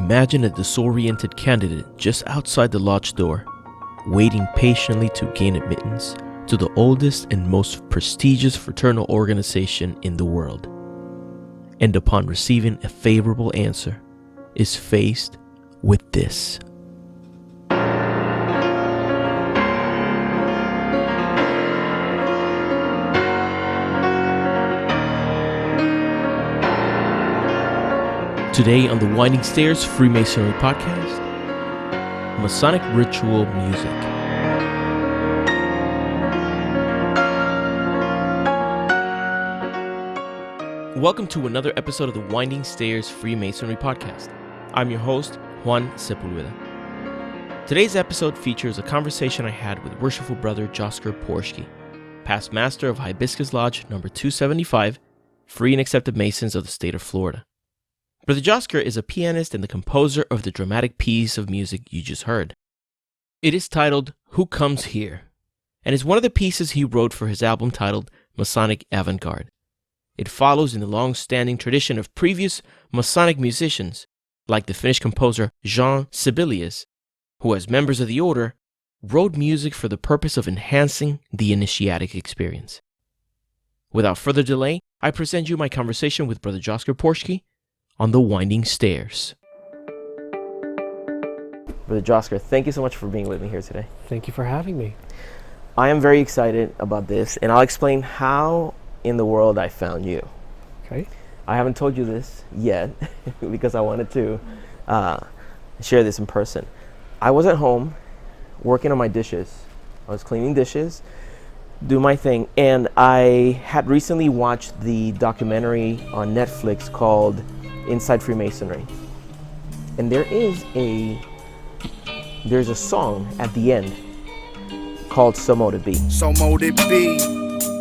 Imagine a disoriented candidate just outside the lodge door, waiting patiently to gain admittance to the oldest and most prestigious fraternal organization in the world. And upon receiving a favorable answer, is faced with this. Today on the Winding Stairs Freemasonry Podcast, Masonic Ritual music. Welcome to another episode of the Winding Stairs Freemasonry Podcast. I'm your host, Juan Sepulveda. Today's episode features a conversation I had with worshipful brother Joscar Poerschke, past master of Hibiscus Lodge number 275, Free and Accepted Masons of the state of Florida. Brother Joscar is a pianist and the composer of the dramatic piece of music you just heard. It is titled Who Comes Here, and is one of the pieces he wrote for his album titled Masonic Avant-Garde. It follows in the long-standing tradition of previous Masonic musicians, like the Finnish composer Juan Sepulveda, who as members of the order, wrote music for the purpose of enhancing the initiatic experience. Without further delay, I present you my conversation with Brother Joscar Poerschke on the Winding Stairs. Brother Joscar, thank you so much for being with me here today. Thank you for having me. I am very excited about this, and I'll explain how in the world I found you. Okay. I haven't told you this yet because I wanted to share this in person. I was at home working on my dishes. I was cleaning dishes, do my thing, and I had recently watched the documentary on Netflix called Inside Freemasonry. And there's a song at the end called So Mote It Be. So mote it be,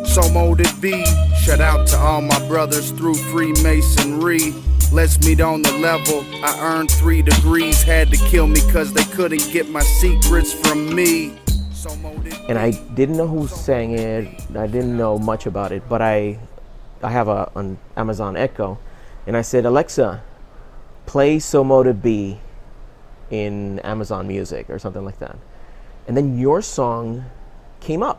so mote it be. Shout out to all my brothers through Freemasonry. Let's meet on the level. I earned 3 degrees, had to kill me cause they couldn't get my secrets from me. So mote it and I didn't know who sang it. I didn't know much about it, but I have an Amazon Echo. And I said, Alexa, play So Mote It Be in Amazon Music or something like that. And then your song came up.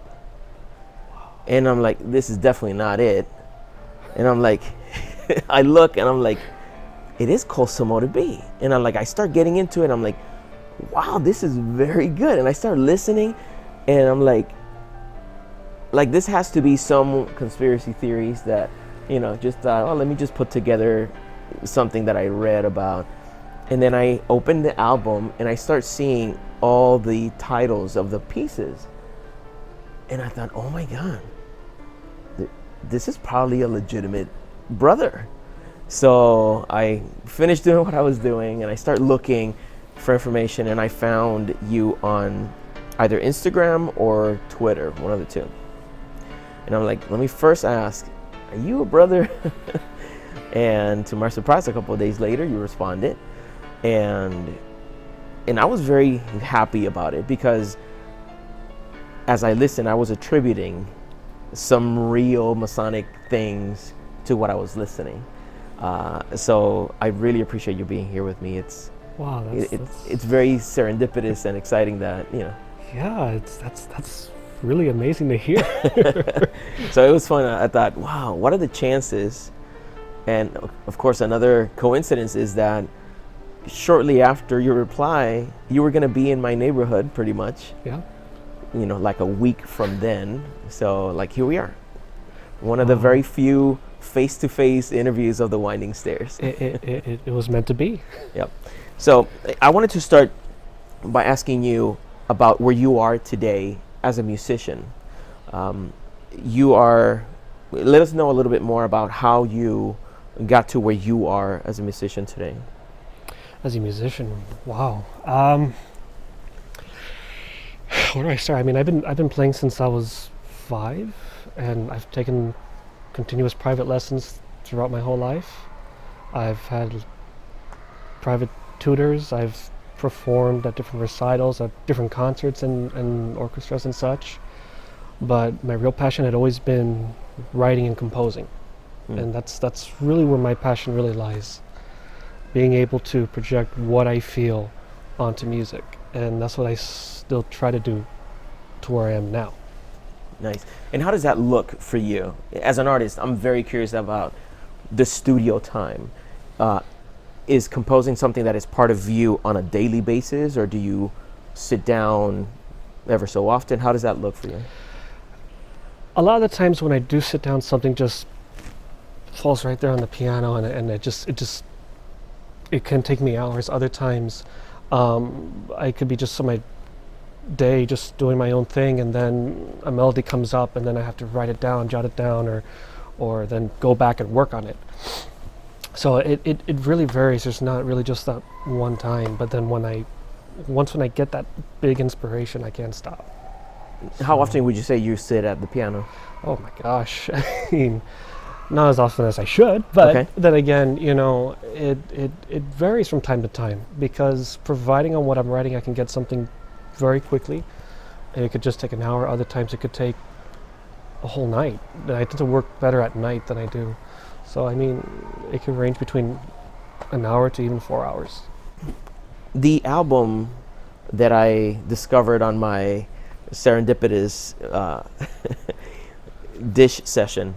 And I'm like, this is definitely not it. And I'm like, I look and I'm like, it is called So Mote It Be. And I start getting into it. I'm like, wow, this is very good. And I start listening and I'm like this has to be some conspiracy theories that, just thought, let me just put together something that I read about. And then I opened the album and I start seeing all the titles of the pieces. And I thought, oh my God, this is probably a legitimate brother. So I finished doing what I was doing and I start looking for information, and I found you on either Instagram or Twitter, one of the two. And I'm like, let me first ask, are you a brother? And to my surprise, a couple of days later, you responded. And I was very happy about it because as I listened, I was attributing some real Masonic things to what I was listening. So I really appreciate you being here with me. It's very serendipitous and exciting that, Yeah, that's really amazing to hear. So it was fun. I thought, wow, what are the chances? And of course, another coincidence is that shortly after your reply, you were going to be in my neighborhood pretty much. Yeah. Like a week from then. So here we are. One of the very few face-to-face interviews of the Winding Stairs. It was meant to be. Yep. So I wanted to start by asking you about where you are today as a musician. Let us know a little bit more about how you got to where you are as a musician today. As a musician, wow. Where do I start? I mean, I've been playing since I was 5, and I've taken continuous private lessons throughout my whole life. I've had private tutors. I've performed at different recitals, at different concerts and orchestras and such. But my real passion had always been writing and composing. And that's really where my passion really lies. being able to project what I feel onto music. And that's what I still try to do to where I am now. Nice. And how does that look for you? As an artist, I'm very curious about the studio time. Is composing something that is part of you on a daily basis, or do you sit down ever so often? How does that look for you? A lot of the times when I do sit down, something just falls right there on the piano, and it can take me hours. Other times, I could be just on my day just doing my own thing, and then a melody comes up, and then I have to write it down, jot it down, or then go back and work on it. So it really varies. There's not really just that one time, but then when I get that big inspiration, I can't stop. How often would you say you sit at the piano? Oh my gosh. I mean, not as often as I should, but then again, it varies from time to time, because providing on what I'm writing, I can get something very quickly, and it could just take an hour. Other times it could take a whole night. And I tend to work better at night than I do. So, I mean, it can range between an hour to even 4 hours. The album that I discovered on my serendipitous dish session,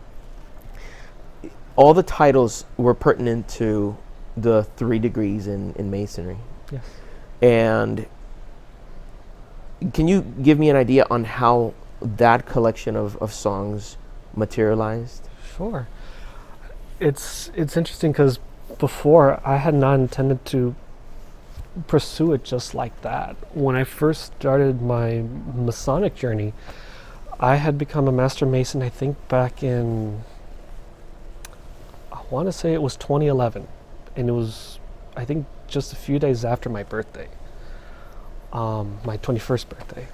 all the titles were pertinent to the 3 degrees in Masonry. Yes. And can you give me an idea on how that collection of songs materialized? Sure. It's interesting because before I had not intended to pursue it just like that. When I first started my Masonic journey, I had become a Master Mason, I think back in, I want to say it was 2011. And it was, I think, just a few days after my birthday, my 21st birthday.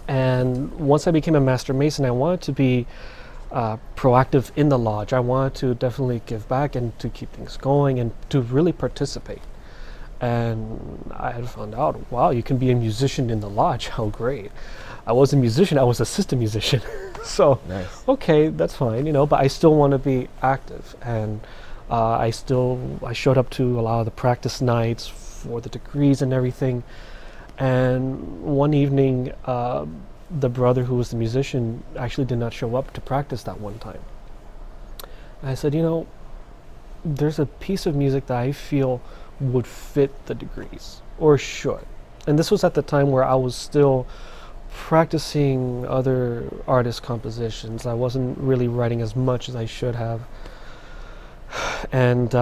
And once I became a Master Mason, I wanted to be proactive in the lodge. I wanted to definitely give back and to keep things going and to really participate. And I had found out, wow, you can be a musician in the lodge. How great. I was a musician, I was assistant musician. So, nice. Okay, that's fine, but I still want to be active. And I showed up to a lot of the practice nights for the degrees and everything. And one evening, the brother who was the musician actually did not show up to practice that one time. And I said, there's a piece of music that I feel would fit the degrees, or should. And this was at the time where I was still practicing other artist compositions. I wasn't really writing as much as I should have. And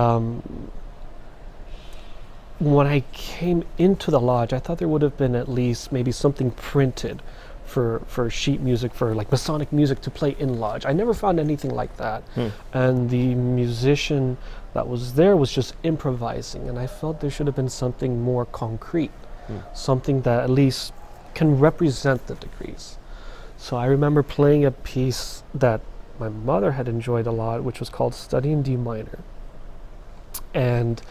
when I came into the lodge, I thought there would have been at least maybe something printed for sheet music, for like Masonic music to play in lodge. I never found anything like that. And the musician that was there was just improvising, and I felt there should have been something more concrete, something that at least can represent the degrees. So I remember playing a piece that my mother had enjoyed a lot, which was called Study in D minor. And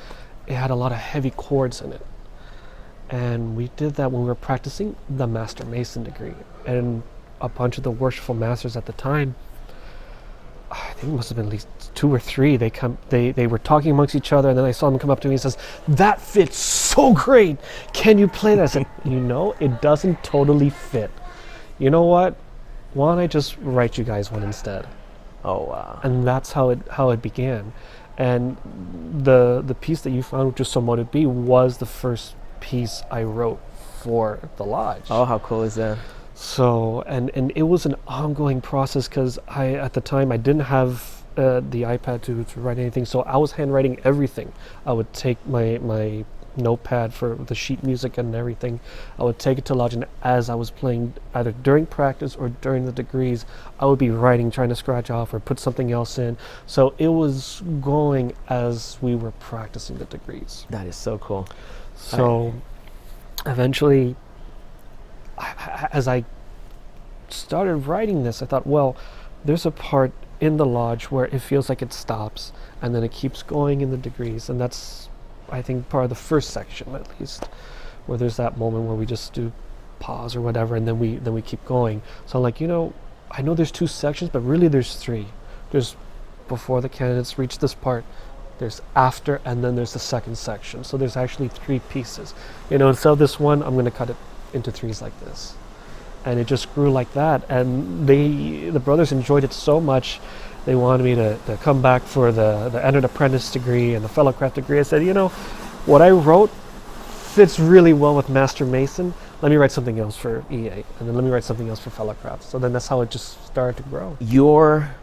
it had a lot of heavy chords in it. And we did that when we were practicing the Master Mason degree. And a bunch of the worshipful masters at the time, I think it must have been at least 2 or 3, they were talking amongst each other, and then I saw them come up to me and says, "That fits so great. Can you play that?" I said, it doesn't totally fit. You know what? Why don't I just write you guys one instead? Oh, wow. And that's how it began. And the piece that you found, which was So Mote It Be, was the first piece I wrote for the lodge. Oh, how cool is that? So, and it was an ongoing process, because at the time I didn't have the iPad to write anything, so I was handwriting everything. I would take my notepad for the sheet music and everything. I would take it to lodge, and as I was playing, either during practice or during the degrees, I would be writing, trying to scratch off or put something else in. So it was going as we were practicing the degrees. That is so cool. So eventually, as I started writing this, I thought, well, there's a part in the lodge where it feels like it stops, and then it keeps going in the degrees, and that's, I think, part of the first section, at least, where there's that moment where we just do pause or whatever, and then we keep going. So I'm like, I know there's 2 sections, but really there's 3. There's before the candidates reach this part, there's after, and then there's the second section. So there's actually 3 pieces. Instead of this one, I'm going to cut it into 3s like this. And it just grew like that. And the brothers enjoyed it so much, they wanted me to come back for the Entered Apprentice degree and the Fellowcraft degree. I said, what I wrote fits really well with Master Mason. Let me write something else for EA, and then let me write something else for Fellowcraft. So then that's how it just started to grow. Your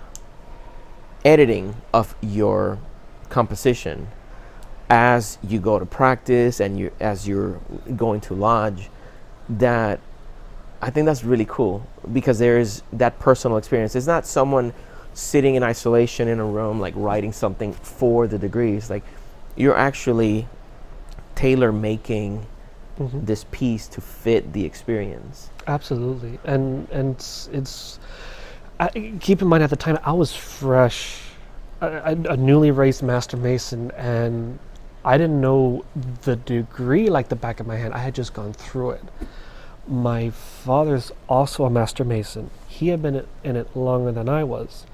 editing of your composition as you go to practice and as you're going to lodge, that I think that's really cool, because there's that personal experience. It's not someone sitting in isolation in a room like writing something for the degrees. Like, you're actually tailor making this piece to fit the experience. Absolutely. And it's keep in mind, at the time I was fresh, a newly raised Master Mason, and I didn't know the degree like the back of my hand. I had just gone through it. My father's also a Master Mason. He had been in it longer than I was,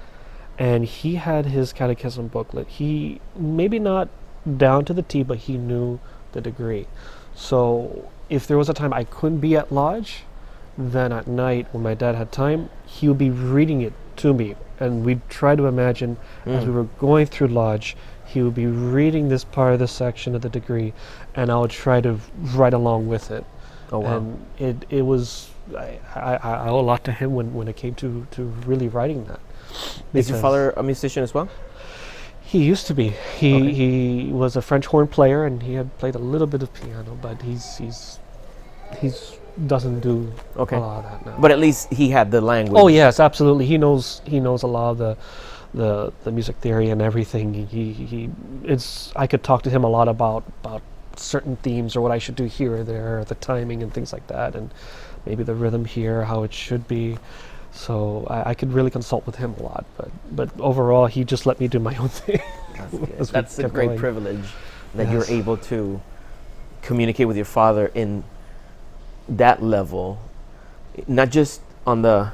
and he had his catechism booklet. He, maybe not down to the T, but he knew the degree. So if there was a time I couldn't be at lodge, then at night when my dad had time, he would be reading it to me, and we'd try to imagine as we were going through lodge, he would be reading this part of the section of the degree, and I would try to write along with it. Oh, wow. And it was, I owe a lot to him when it came to really writing that. Is your father a musician as well? He used to be. He was a French horn player, and he had played a little bit of piano, but he's doesn't do a lot of that now. But at least he had the language. Oh yes, absolutely. He knows a lot of the music theory and everything. I could talk to him a lot about certain themes, or what I should do here or there, or the timing and things like that, and maybe the rhythm here, how it should be. So I could really consult with him a lot, but overall he just let me do my own thing. That's a great privilege that you're able to communicate with your father in that level, not just on the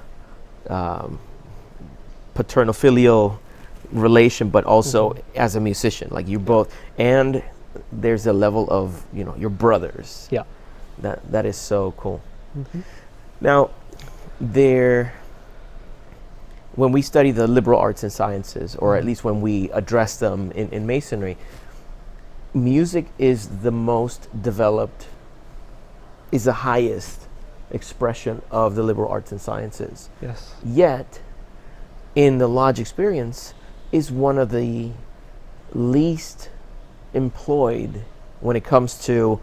paternal filial relation, but also as a musician. Like, you both, and there's a level of your brothers. Yeah, that is so cool. Now, when we study the liberal arts and sciences, or at least when we address them in Masonry, music is the most developed, is the highest expression of the liberal arts and sciences. Yes. Yet, in the lodge experience, is one of the least employed when it comes to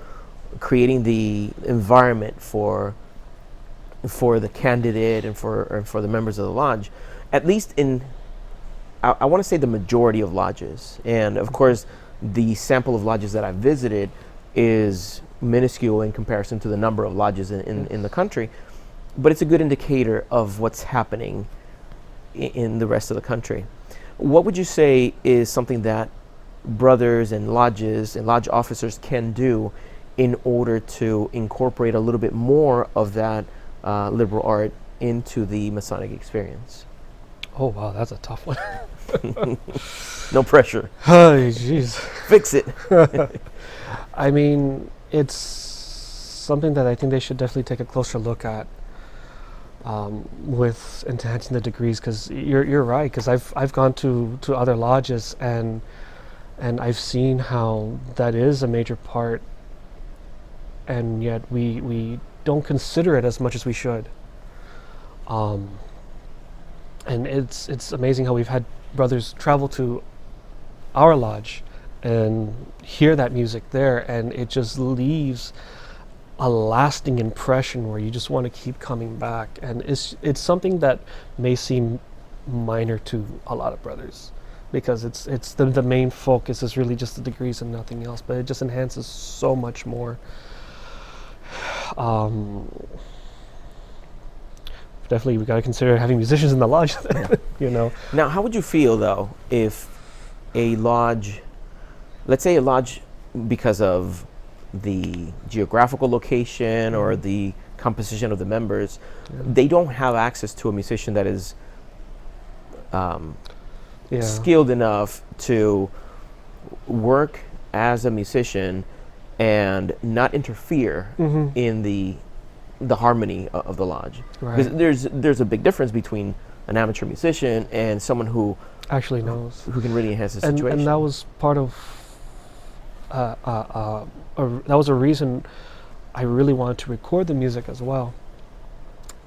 creating the environment for the candidate and for the members of the lodge. At least I want to say the majority of lodges, and of course the sample of lodges that I've visited is minuscule in comparison to the number of lodges in the country, but it's a good indicator of what's happening in the rest of the country. What would you say is something that brothers and lodges and lodge officers can do in order to incorporate a little bit more of that liberal art into the Masonic experience? Oh wow, that's a tough one. No pressure. Oh jeez. Fix it. I mean, it's something that I think they should definitely take a closer look at with enhancing the degrees, because you're right, because I've gone to other lodges and I've seen how that is a major part, and yet we don't consider it as much as we should. And it's amazing how we've had brothers travel to our lodge and hear that music there, and it just leaves a lasting impression where you just want to keep coming back. And it's something that may seem minor to a lot of brothers, because it's the main focus is really just the degrees and nothing else, but it just enhances so much more. Definitely, we got to consider having musicians in the lodge. Now, how would you feel though if a lodge, let's say a lodge, because of the geographical location or the composition of the members, they don't have access to a musician that is skilled enough to work as a musician and not interfere in the harmony of the lodge. Right. Because there's a big difference between an amateur musician and someone who actually knows, who can really enhance the situation. And that was part of that was a reason I really wanted to record the music as well.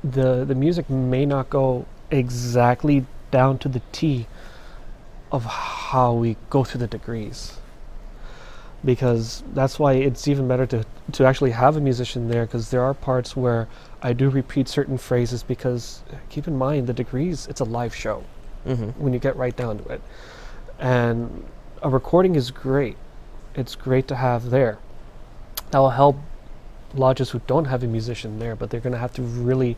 The music may not go exactly down to the T of how we go through the degrees, because that's why it's even better to actually have a musician there, because there are parts where I do repeat certain phrases, because keep in mind the degrees, it's a live show when you get right down to it, and a recording is great. It's great to have there. That will help lodges who don't have a musician there, but they're going to have to really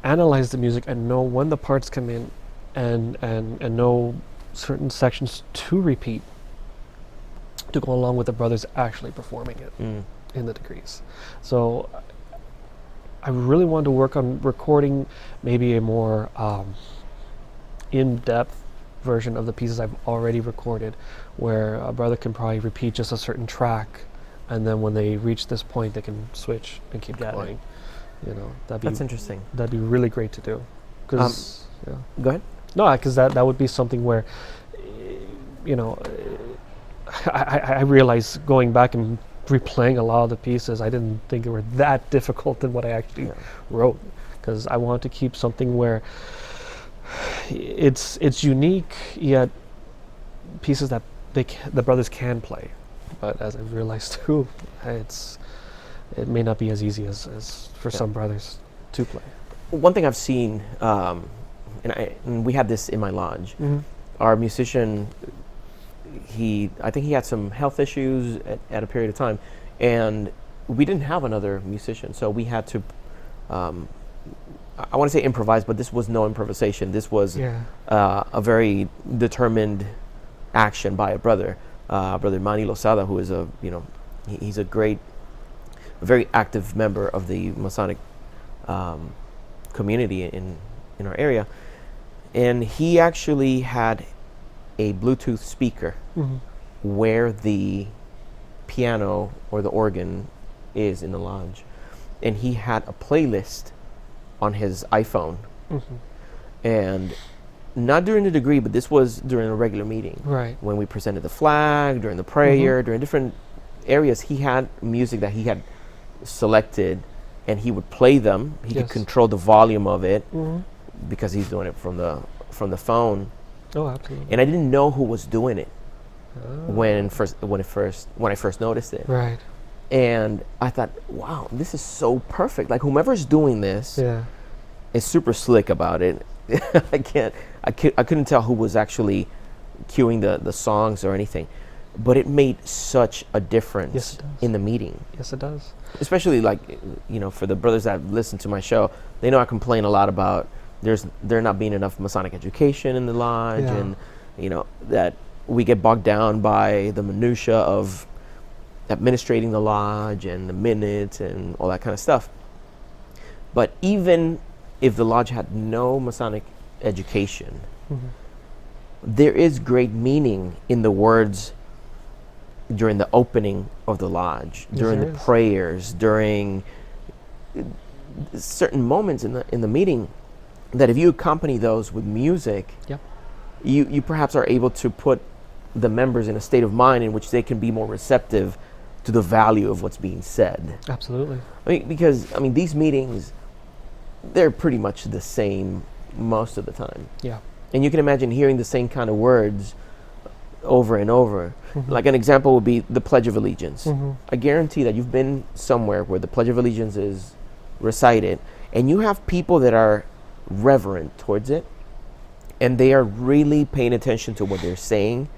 analyze the music and know when the parts come in, and know certain sections to repeat to go along with the brothers actually performing it in the degrees. So I really wanted to work on recording maybe a more in-depth version of the pieces I've already recorded, where a brother can probably repeat just a certain track, and then when they reach this point they can switch and keep going. You know, that's interesting. That'd be really great to do. Cause, Go ahead. No, because that would be something where, you know, I realized going back and replaying a lot of the pieces, I didn't think they were that difficult than what I actually wrote, because I wanted to keep something where it's unique, yet pieces that the brothers can play. But as I've realized too, it may not be as easy as for some brothers to play. One thing I've seen, and we had this in my lodge, our musician, I think he had some health issues at a period of time, and we didn't have another musician, so we had to, I want to say improvise, but this was no improvisation. This was a very determined action by a brother, Brother Manny Lozada, who is he's a very active member of the Masonic community in our area, and he actually had a Bluetooth speaker where the piano or the organ is in the lodge, and he had a playlist on his iPhone, and not during the degree, but this was during a regular meeting, right, when we presented the flag, during the prayer, during different areas. He had music that he had selected, and he would play them. He could control the volume of it because he's doing it from the phone. Oh, absolutely. And I didn't know who was doing it when I first noticed it. Right. And I thought, wow, this is so perfect. Like, whomever's doing this is super slick about it. I couldn't tell who was actually cueing the songs or anything, but it made such a difference in the meeting. Yes, it does. Especially, like, for the brothers that listen to my show, they know I complain a lot about there not being enough Masonic education in the lodge, and that we get bogged down by the minutia of administrating the lodge and the minutes and all that kind of stuff. But even if the lodge had no Masonic education, there is great meaning in the words during the opening of the lodge, during the prayers, during certain moments in the meeting, that if you accompany those with music, you perhaps are able to put the members in a state of mind in which they can be more receptive to the value of what's being said. Absolutely. Because these meetings, they're pretty much the same most of the time. Yeah. And you can imagine hearing the same kind of words over and over. Like, an example would be the Pledge of Allegiance. I guarantee that you've been somewhere where the Pledge of Allegiance is recited, and you have people that are reverent towards it, and they are really paying attention to what they're saying,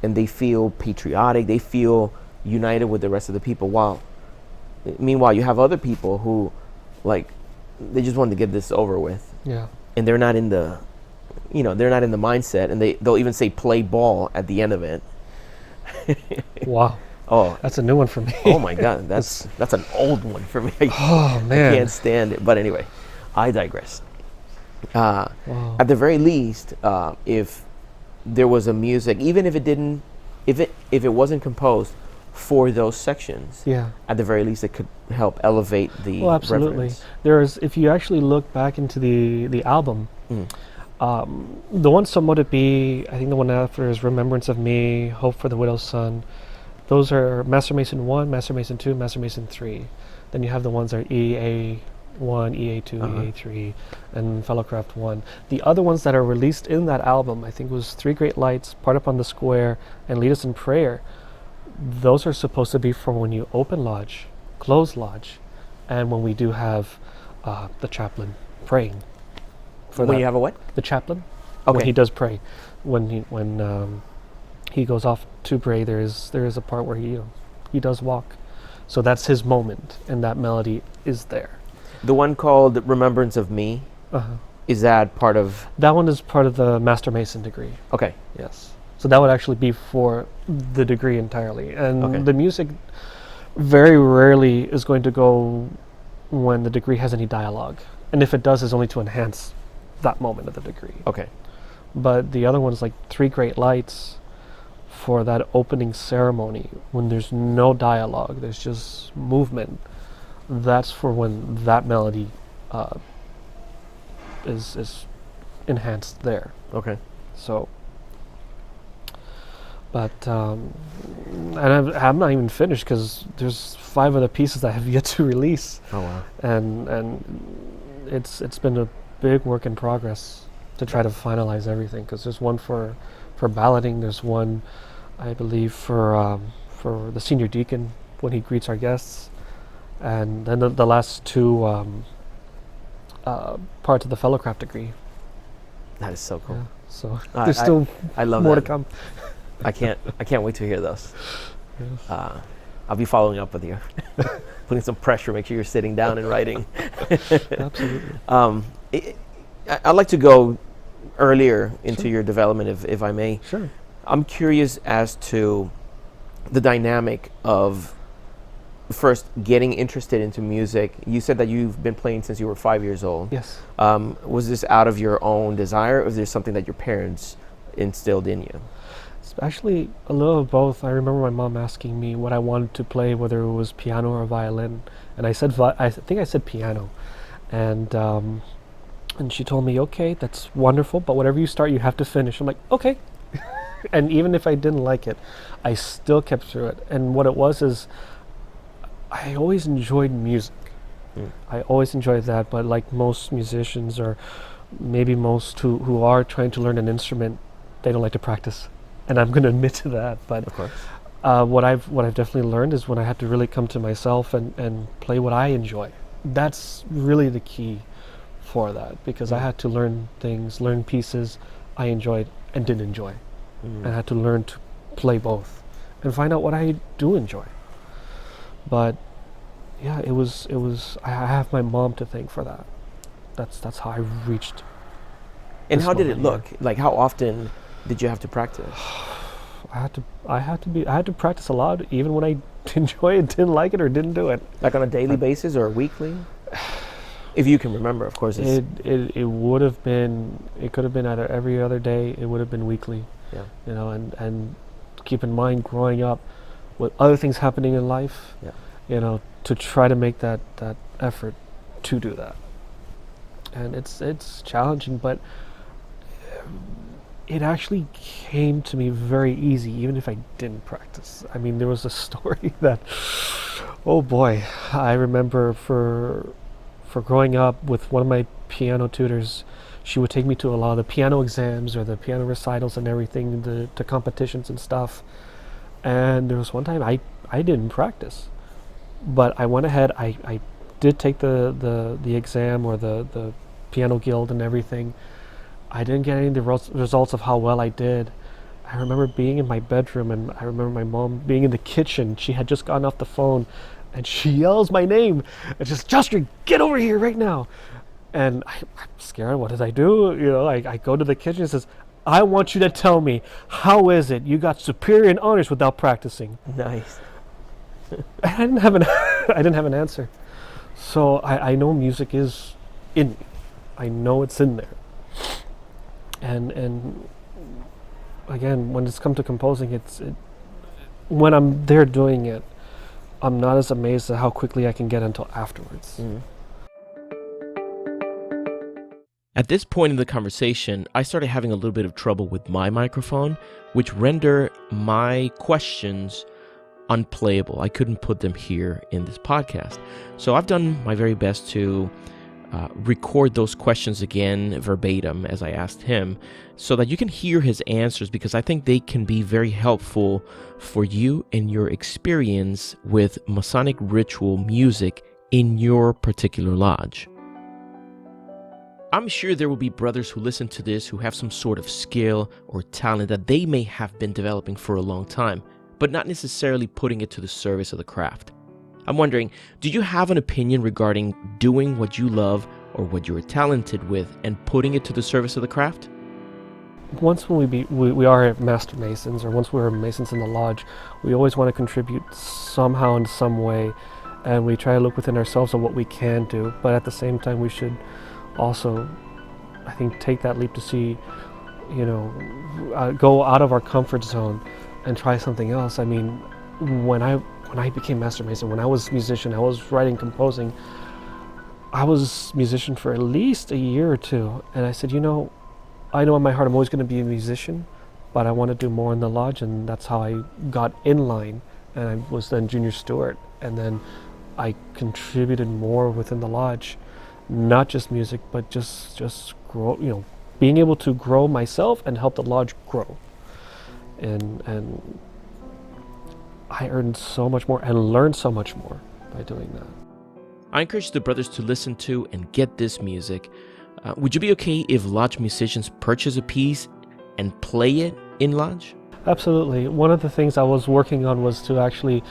and they feel patriotic, they feel united with the rest of the people. Meanwhile, you have other people who, like, they just want to get this over with. Yeah. And they're not in the mindset, and they'll even say play ball at the end of it. Wow. Oh, that's a new one for me. Oh my God, that's an old one for me. Oh man, I can't stand it. But anyway, I digress. At the very least, if there was a music, even if it didn't if it wasn't composed for those sections, Yeah. at the very least, it could help elevate the Well, absolutely. reverence. If you actually look back into the album, Mm. the one So Mote It Be, I think the one after is Remembrance of Me, Hope for the Widow's Son. Those are Master Mason 1, Master Mason 2, Master Mason 3. Then you have the ones that are EA1, EA2, EA3, and Fellowcraft 1. The other ones that are released in that album, I think was Three Great Lights, Part Up on the Square, and Lead Us in Prayer. Those are supposed to be for when you open lodge, close lodge, and when we do have the chaplain praying. When you have a what? The chaplain, Okay. when he does pray, when he goes off to pray, there is a part where he does walk, so that's his moment, and that melody is there. The one called Remembrance of Me, is that part of... That one is part of the Master Mason degree. Okay. Yes. So that would actually be for the degree entirely. And the music very rarely is going to go when the degree has any dialogue. And if it does, it's only to enhance that moment of the degree. Okay. But the other ones, like Three Great Lights, for that opening ceremony, when there's no dialogue, there's just movement, that's for when that melody is enhanced there. Okay. So... But and I'm not even finished because there's 5 other pieces I have yet to release. Oh wow! And it's been a big work in progress to try to finalize everything. Because there's one for balloting. There's one, I believe, for the senior deacon when he greets our guests, and then the last 2 parts of the Fellowcraft degree. That is so cool. Yeah, so there's still I love more that. to come. I can't wait to hear those. Yes. I'll be following up with you, putting some pressure. Make sure you're sitting down and writing. Absolutely. I'd like to go earlier into your development, if I may. Sure. I'm curious as to the dynamic of first getting interested into music. You said that you've been playing since you were 5 years old. Yes. Was this out of your own desire, or was there something that your parents instilled in you? It's actually a little of both. I remember my mom asking me what I wanted to play, whether it was piano or violin, and I said I think I said piano, and she told me, okay, that's wonderful, but whatever you start, you have to finish. I'm like, okay. And even if I didn't like it, I still kept through it. And what it was is, I always enjoyed music. I always enjoyed that, but like most musicians, or maybe most who are trying to learn an instrument, they don't like to practice. And I'm going to admit to that. But Of course. what I've definitely learned is when I had to really come to myself and play what I enjoy. That's really the key for that, because I had to learn pieces I enjoyed and didn't enjoy. And I had to learn to play both and find out what I do enjoy. But yeah, it was I have my mom to thank for that. That's how I reached. And this how did it moment look? Like, how often did you have to practice? I had to practice a lot, even when I enjoy it, didn't like it, or didn't do it. Like on a daily basis or weekly? If you can remember, of course. It would have been, it could have been either every other day, it would have been weekly. Yeah. You know, and keep in mind, growing up with other things happening in life, Yeah. you know, to try to make that effort to do that. And it's challenging, but it actually came to me very easy, even if I didn't practice. I mean, there was a story that, oh boy, I remember for growing up with one of my piano tutors. She would take me to a lot of the piano exams or the piano recitals and everything, to competitions and stuff. And there was one time I didn't practice, but I went ahead. I did take the exam or the piano guild and everything. I didn't get any of the results of how well I did. I remember being in my bedroom, and I remember my mom being in the kitchen. She had just gotten off the phone, and she yells my name. It's just, Joscar, get over here right now. And I'm scared. What did I do? You know, I go to the kitchen and says, I want you to tell me, how is it you got superior in honors without practicing? Nice. I didn't have an answer. So I know music is in me. I know it's in there. And again, when it's come to composing, when I'm there doing it, I'm not as amazed at how quickly I can get until afterwards. At this point in the conversation, I started having a little bit of trouble with my microphone, which rendered my questions unplayable. I couldn't put them here in this podcast. So I've done my very best to record those questions again verbatim as I asked him, so that you can hear his answers, because I think they can be very helpful for you and your experience with Masonic ritual music in your particular lodge. I'm sure there will be brothers who listen to this who have some sort of skill or talent that they may have been developing for a long time, but not necessarily putting it to the service of the craft. I'm wondering, do you have an opinion regarding doing what you love or what you're talented with and putting it to the service of the craft? Once when we are master masons, or once we're masons in the lodge, we always want to contribute somehow in some way, and we try to look within ourselves on what we can do, but at the same time we should also, I think, take that leap to see, go out of our comfort zone and try something else. I mean, when I became master mason, when I was musician, I was writing, composing. I was musician for at least a year or two, and I said, I know in my heart I'm always going to be a musician, but I want to do more in the lodge, and that's how I got in line, and I was then junior steward, and then I contributed more within the lodge, not just music, but just grow, being able to grow myself and help the lodge grow, and I earned so much more and learned so much more by doing that. I encourage the brothers to listen to and get this music. Would you be okay if lodge musicians purchase a piece and play it in lodge? Absolutely. One of the things I was working on was to actually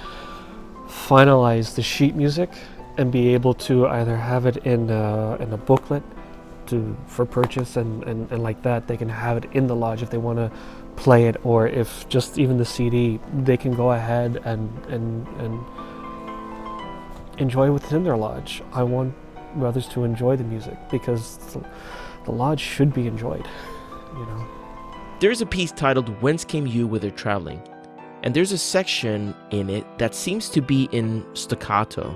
finalize the sheet music and be able to either have it in a booklet for purchase, and like that they can have it in the lodge if they want to play it, or if just even the CD, they can go ahead and enjoy within their lodge. I want brothers to enjoy the music because the lodge should be enjoyed, There's a piece titled "Whence Came You" with their traveling, and there's a section in it that seems to be in staccato.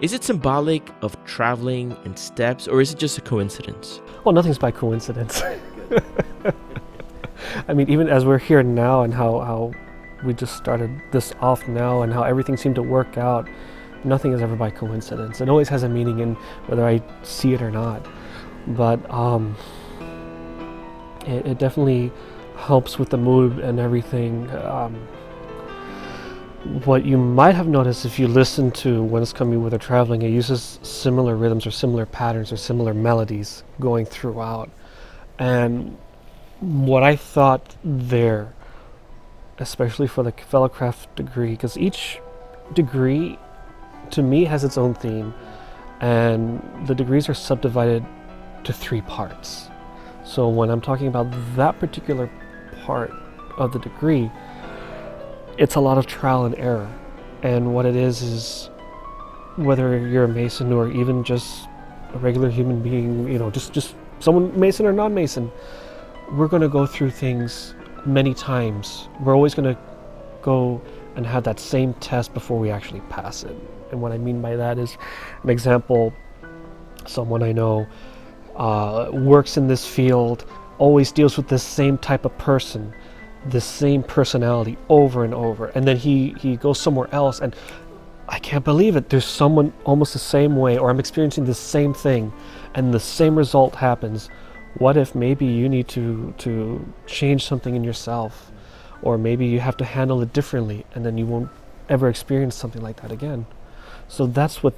Is it symbolic of traveling and steps, or is it just a coincidence? Well, nothing's by coincidence. I mean, even as we're here now, and how we just started this off now, and how everything seemed to work out, nothing is ever by coincidence. It always has a meaning, in whether I see it or not. But it definitely helps with the mood and everything. What you might have noticed if you listen to Whence Come You with Their Traveling, it uses similar rhythms or similar patterns or similar melodies going throughout. And what I thought there, especially for the fellow craft degree, because each degree to me has its own theme, and the degrees are subdivided to 3 parts. So when I'm talking about that particular part of the degree, it's a lot of trial and error. And what it is whether you're a Mason or even just a regular human being, just someone Mason or non-Mason, we're going to go through things many times. We're always going to go and have that same test before we actually pass it. And what I mean by that is, an example, someone I know works in this field, always deals with this same type of person, the same personality over and over, and then he goes somewhere else and I can't believe it, there's someone almost the same way, or I'm experiencing the same thing and the same result happens. What if maybe you need to change something in yourself, or maybe you have to handle it differently, and then you won't ever experience something like that again. So that's what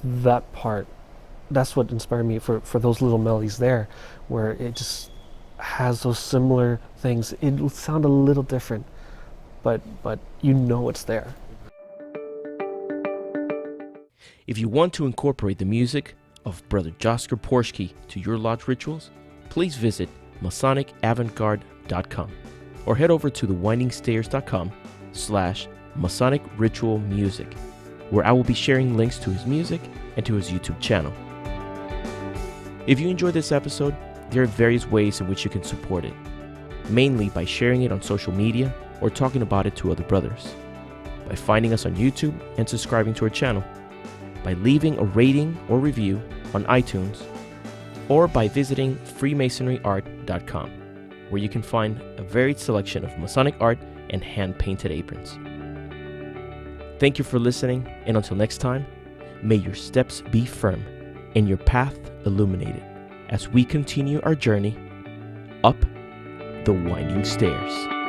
inspired me for those little melodies there, where it just has those similar things. It will sound a little different, but it's there. If you want to incorporate the music of Brother Joscar Poerschke to your lodge rituals, please visit MasonicAvantGarde.com or head over to thewindingstairs.com/Masonic Ritual Music, where I will be sharing links to his music and to his YouTube channel. If you enjoyed this episode, there are various ways in which you can support it, mainly by sharing it on social media or talking about it to other brothers. by finding us on YouTube and subscribing to our channel, by leaving a rating or review on iTunes, or by visiting freemasonryart.com, where you can find a varied selection of Masonic art and hand-painted aprons. Thank you for listening, and until next time, may your steps be firm and your path illuminated as we continue our journey up the winding stairs.